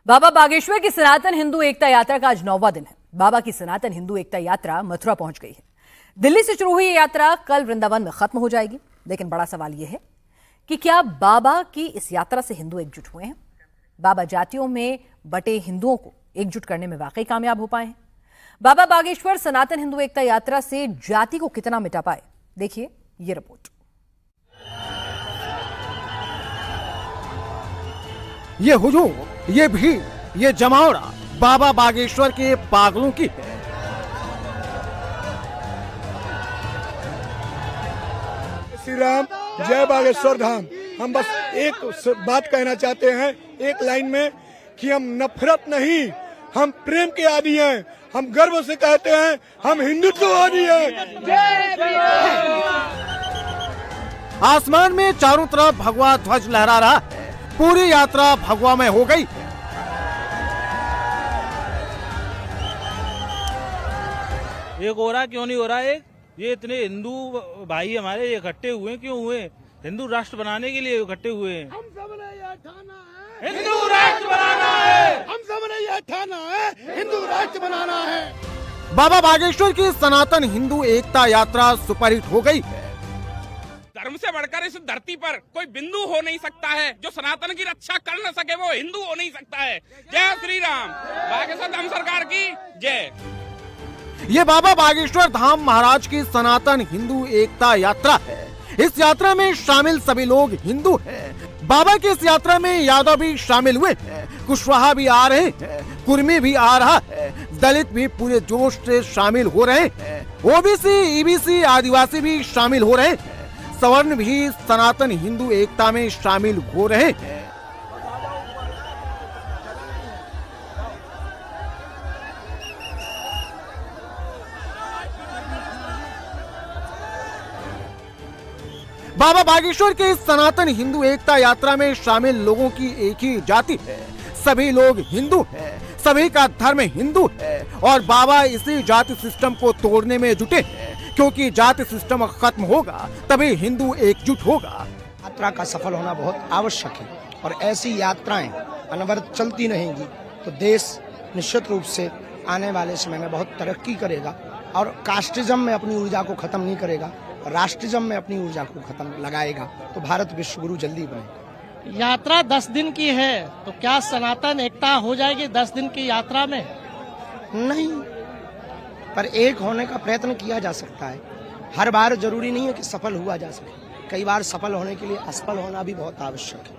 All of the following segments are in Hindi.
बाबा बागेश्वर की सनातन हिंदू एकता यात्रा का आज 9वां दिन है। बाबा की सनातन हिंदू एकता यात्रा मथुरा पहुंच गई है। दिल्ली से शुरू हुई ये यात्रा कल वृंदावन में खत्म हो जाएगी। लेकिन बड़ा सवाल यह है कि क्या बाबा की इस यात्रा से हिंदू एकजुट हुए हैं? बाबा जातियों में बटे हिंदुओं को एकजुट करने में वाकई कामयाब हो पाए हैं? बाबा बागेश्वर सनातन हिंदू एकता यात्रा से जाति को कितना मिटा पाए, देखिए ये रिपोर्ट। ये हुजूम, ये भीड़, ये जमावड़ा बाबा बागेश्वर के पागलों की है। श्री राम, जय बागेश्वर धाम। हम बस एक बात कहना चाहते हैं एक लाइन में कि हम नफरत नहीं, हम प्रेम के आदी हैं। हम गर्व से कहते हैं हम हिंदुत्ववादी हैं। आसमान में चारों तरफ भगवा ध्वज लहरा रहा है। पूरी यात्रा भगवा में हो गई। एक हो रहा क्यों नहीं हो रहा? ये इतने हिंदू भाई हमारे इकट्ठे हुए क्यों हुए? हिंदू राष्ट्र बनाने के लिए इकट्ठे हुए हैं। हम सबने ये ठाना है हिंदू राष्ट्र बनाना है। हम सबने ये ठाना है हिंदू राष्ट्र बनाना है। बाबा बागेश्वर की सनातन हिंदू एकता यात्रा सुपरहिट हो गई है। धर्म से बढ़कर इस धरती पर कोई बिंदु हो नहीं सकता है जो सनातन की रक्षा कर न सके, वो हिंदू हो नहीं सकता है। जय श्री राम, बागेश्वर धाम सरकार की जय। ये बाबा बागेश्वर धाम महाराज की सनातन हिंदू एकता यात्रा है। इस यात्रा में शामिल सभी लोग हिंदू हैं। बाबा की इस यात्रा में यादव भी शामिल हुए हैं, कुशवाहा भी आ रहे हैं, कुर्मी भी आ रहा है, दलित भी पूरे जोश से शामिल हो रहे हैं, ओबीसी, ईबीसी, आदिवासी भी शामिल हो रहे हैं, सवर्ण भी सनातन हिंदू एकता में शामिल हो रहे हैं। बाबा बागेश्वर के इस सनातन हिंदू एकता यात्रा में शामिल लोगों की एक ही जाति है। सभी लोग हिंदू हैं, सभी का धर्म हिंदू है और बाबा इसी जाति सिस्टम को तोड़ने में जुटे हैं, क्योंकि जाति सिस्टम खत्म होगा तभी हिंदू एकजुट होगा। यात्रा का सफल होना बहुत आवश्यक है और ऐसी यात्राएं अनवरत चलती रहेंगी तो देश निश्चित रूप से आने वाले समय में बहुत तरक्की करेगा और कास्टिज्म में अपनी ऊर्जा को खत्म नहीं करेगा, राष्ट्रिज्म में अपनी ऊर्जा को खत्म लगाएगा तो भारत विश्वगुरु जल्दी बनेगा। यात्रा 10 दिन की है तो क्या सनातन एकता हो जाएगी 10 दिन की यात्रा में? नहीं, पर एक होने का प्रयत्न किया जा सकता है। हर बार जरूरी नहीं है कि सफल हुआ जा सके, कई बार सफल होने के लिए असफल होना भी बहुत आवश्यक है।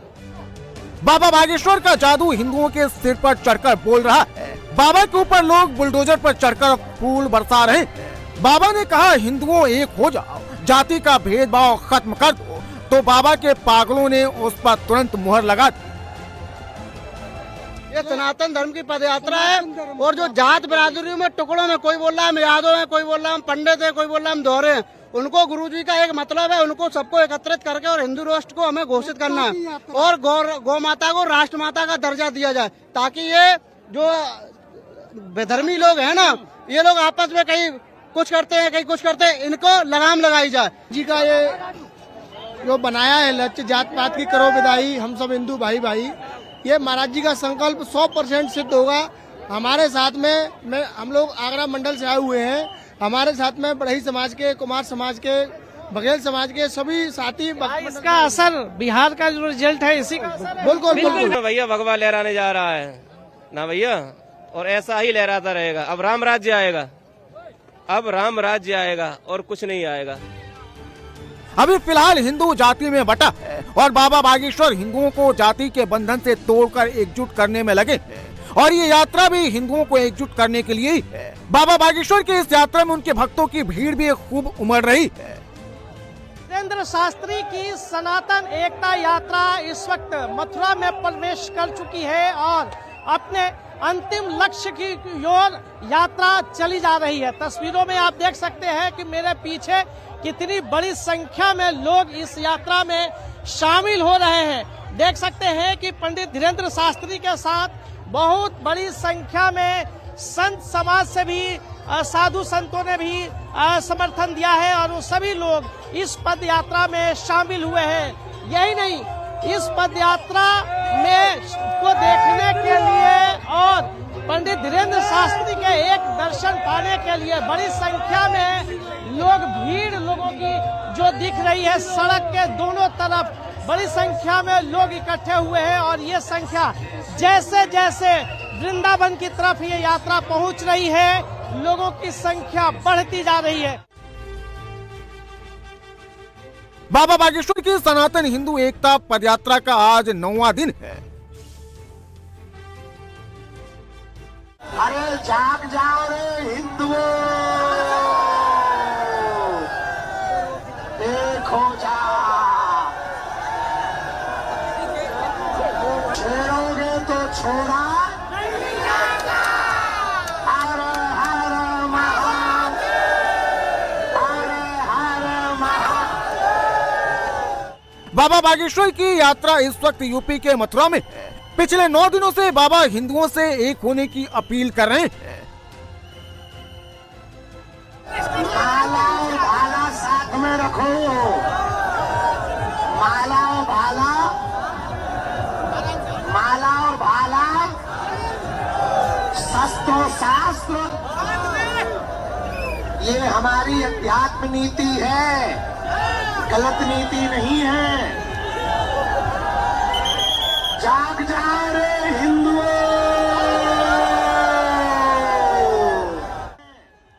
बाबा बागेश्वर का जादू हिंदुओं के सिर पर चढ़कर बोल रहा है। बाबा के ऊपर लोग बुलडोजर पर चढ़कर फूल बरसा रहे हैं। बाबा ने कहा हिंदुओं एक हो जाओ, जाति का भेदभाव खत्म कर दो, तो बाबा के पागलों ने उस पर तुरंत मुहर लगा दी। ये सनातन धर्म की पदयात्रा है और जो जात बरादरी में टुकड़ों में कोई बोल रहा है हम यादव हैं, कोई बोल रहा है हम पंडित हैं, कोई बोल रहा है हम दोहरे हैं, उनको गुरुजी का एक मतलब है, उनको सबको एकत्रित करके और हिंदू राष्ट्र को हमें घोषित करना है और गौ माता को राष्ट्र माता का दर्जा दिया जाए, ताकि ये जो बेधर्मी लोग हैं ना, ये लोग आपस में कहीं कुछ करते हैं कहीं कुछ करते हैं, इनको लगाम लगाई जाए। जी का ये जो बनाया है लक्ष्य जात पात की करो विदाई, हम सब हिंदू भाई भाई, ये महाराज जी का संकल्प 100% सिद्ध होगा। हमारे साथ में हम लोग आगरा मंडल से आए हुए हैं, हमारे साथ में बढ़ई समाज के, कुमार समाज के, बघेल समाज के सभी साथी। इसका असर बिहार का जो रिजल्ट है इसी बिल्कुल भैया भगवा लहराने जा रहा है ना भैया, और ऐसा ही लहराता रहेगा। अब राम राज्य आएगा, अब राम राज्य आएगा और कुछ नहीं आएगा। अभी फिलहाल हिंदू जाति में बटा है और बाबा बागेश्वर हिंदुओं को जाति के बंधन से तोड़कर एकजुट करने में लगे हैं और ये यात्रा भी हिंदुओं को एकजुट करने के लिए ही है। बाबा बागेश्वर की इस यात्रा में उनके भक्तों की भीड़ भी खूब उमड़ रही है। धीरेन्द्र शास्त्री की सनातन एकता यात्रा इस वक्त मथुरा में प्रवेश कर चुकी है और अपने अंतिम लक्ष्य की ओर यात्रा चली जा रही है। तस्वीरों में आप देख सकते हैं कि मेरे पीछे कितनी बड़ी संख्या में लोग इस यात्रा में शामिल हो रहे हैं। देख सकते हैं कि पंडित धीरेन्द्र शास्त्री के साथ बहुत बड़ी संख्या में संत समाज से भी साधु संतों ने भी समर्थन दिया है और वो सभी लोग इस पद यात्रा में शामिल हुए हैं। यही नहीं, इस पद यात्रा में को देखने के लिए एक दर्शन पाने के लिए बड़ी संख्या में भीड़ लोगों की जो दिख रही है, सड़क के दोनों तरफ बड़ी संख्या में लोग इकट्ठे हुए हैं और ये संख्या जैसे जैसे वृंदावन की तरफ ये यात्रा पहुंच रही है, लोगों की संख्या बढ़ती जा रही है। बाबा बागेश्वर की सनातन हिंदू एकता पदयात्रा का आज 9वां दिन है। अरे जाग जाओ रे हिंदुओं, एक हो जा, छोड़ोगे तो छोड़ा नहीं जाएगा। हर हर महादेव, हर हर महादेव। बाबा बागेश्वर की यात्रा इस वक्त यूपी के मथुरा में है। पिछले 9 दिनों से बाबा हिंदुओं से एक होने की अपील कर रहे हैं। माला और भाला साथ में रखो, माला और भाला, माला और भाला, शस्त्र शास्त्र, ये हमारी अध्यात्म नीति है, गलत नीति नहीं है। जाग जाओ रे हिंदुओं।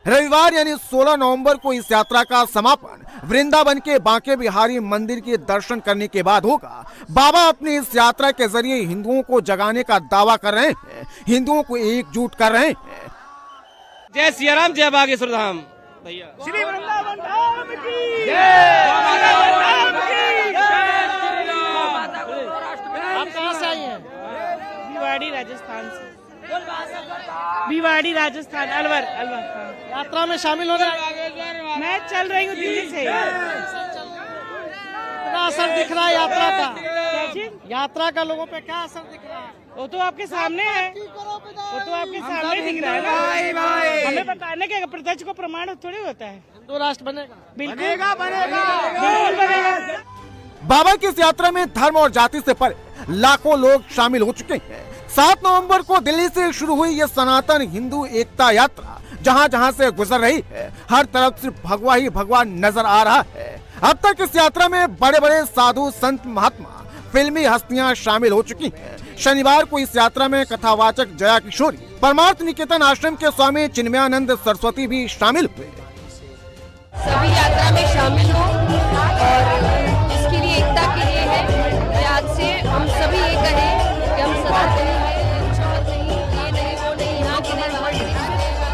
रविवार यानी 16 नवंबर को इस यात्रा का समापन वृंदावन के बांके बिहारी मंदिर के दर्शन करने के बाद होगा। बाबा अपनी इस यात्रा के जरिए हिंदुओं को जगाने का दावा कर रहे हैं, हिंदुओं को एकजुट कर रहे हैं। जय सिया राम, जय बागेश्वर धाम। भैया श्री वृंदावन धाम की जय। आप कहाँ से आई हैं? भिवाड़ी राजस्थान से। भिवाड़ी राजस्थान, अलवर। यात्रा में शामिल हो रहे? मैं चल रही हूँ दिल्ली से। क्या असर दिख रहा है यात्रा का? यात्रा का लोगों पे क्या असर दिख रहा है? वो तो आपके सामने है, वो तो आपके सामने दिख रहा है ना। हमें बताने के प्रत्यक्ष को प्रमाण थोड़ी होता है। हिंदू राष्ट्र बनेगा, बिल्कुल बिल्कुल बनेगा। बाबा की इस यात्रा में धर्म और जाति से परे लाखों लोग शामिल हो चुके हैं। 7 नवंबर को दिल्ली से शुरू हुई ये सनातन हिंदू एकता यात्रा जहां जहां से गुजर रही है, हर तरफ सिर्फ भगवा ही भगवा नजर आ रहा है। अब तक इस यात्रा में बड़े बड़े साधु, संत, महात्मा, फिल्मी हस्तियां शामिल हो चुकी हैं। शनिवार को इस यात्रा में कथावाचक जया किशोरी, परमार्थ निकेतन आश्रम के स्वामी चिन्मयानंद सरस्वती भी शामिल हुए। सभी यात्रा में शामिल हो और इसके लिए एकता के लिए है। आज से हम सभी ये कहें कि हम सनातनी हैं, छूत नहीं, ये नहीं, वो नहीं, यहाँ के नहीं, वहाँ के नहीं,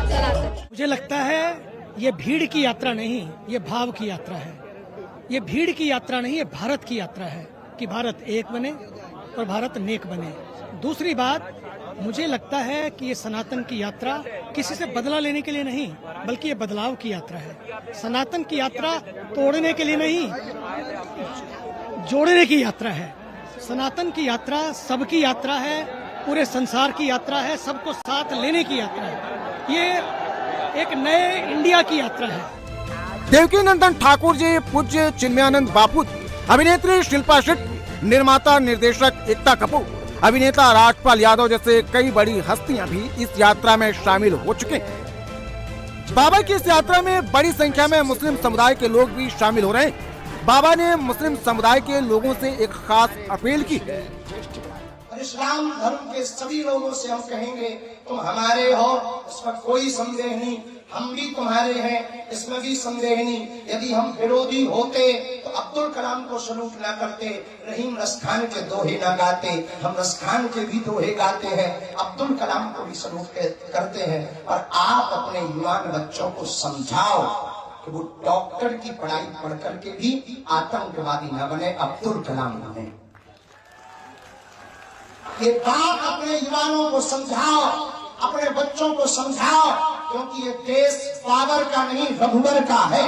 सनातन। मुझे लगता है ये भीड़ की यात्रा नहीं, ये भाव की यात्रा है। ये भीड़ की यात्रा नहीं, ये भारत की यात्रा है कि भारत एक बने और भारत नेक बने। दूसरी बात, मुझे लगता है कि ये सनातन की यात्रा किसी से बदला लेने के लिए नहीं, बल्कि ये बदलाव की यात्रा है। सनातन की यात्रा तोड़ने के लिए नहीं, जोड़ने की यात्रा है। सनातन की यात्रा सबकी यात्रा है, पूरे संसार की यात्रा है, सबको साथ लेने की यात्रा है। ये एक नए इंडिया की यात्रा है। देवकी नंदन ठाकुर जी, पूज्य चिन्मयानंद बापू जी, अभिनेत्री शिल्पा शेट्टी, निर्माता निर्देशक एकता कपूर, अभिनेता राजपाल यादव जैसे कई बड़ी हस्तियां भी इस यात्रा में शामिल हो चुके हैं। बाबा की इस यात्रा में बड़ी संख्या में मुस्लिम समुदाय के लोग भी शामिल हो रहे हैं। बाबा ने मुस्लिम समुदाय के लोगों से एक खास अपील की है। इस्लाम धर्म के सभी लोगों से हम कहेंगे, तुम हमारे हो, इसमें कोई संदेह नहीं, हम भी तुम्हारे हैं, इसमें भी संदेह नहीं। यदि हम विरोधी होते तो अब्दुल कलाम को सलूट ना करते, रहीम रसखान के दोहे ना गाते। हम रसखान के भी दोहे गाते हैं, अब्दुल कलाम को भी सलूट करते हैं। और आप अपने युवान बच्चों को समझाओ कि वो डॉक्टर की पढ़ाई पढ़ करके भी आतंकवादी न बने, अब्दुल कलाम बने। ये बात अपने युवाओं को समझाओ, अपने बच्चों को समझाओ, क्योंकि ये देश पावर का नहीं, रघुवर का है।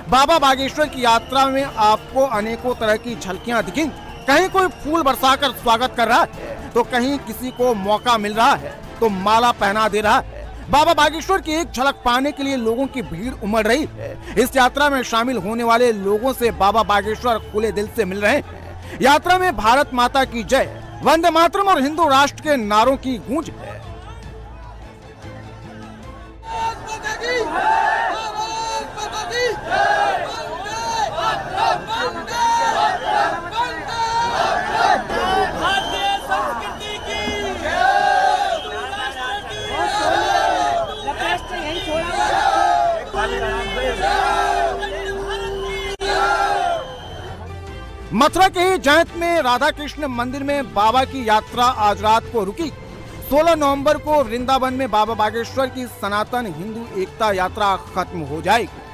बाबा बागेश्वर की यात्रा में आपको अनेकों तरह की झलकियां दिखेंगी। कहीं कोई फूल बरसाकर स्वागत कर रहा है, तो कहीं किसी को मौका मिल रहा है तो माला पहना दे रहा है। बाबा बागेश्वर की एक झलक पाने के लिए लोगों की भीड़ उमड़ रही है। इस यात्रा में शामिल होने वाले लोगों से बाबा बागेश्वर खुले दिल से मिल रहे हैं। यात्रा में भारत माता की जय, वंदे मातरम और हिंदू राष्ट्र के नारों की गूंज है। मथुरा के जैत में राधा कृष्ण मंदिर में बाबा की यात्रा आज रात को रुकी। 16 नवंबर को वृंदावन में बाबा बागेश्वर की सनातन हिंदू एकता यात्रा खत्म हो जाएगी।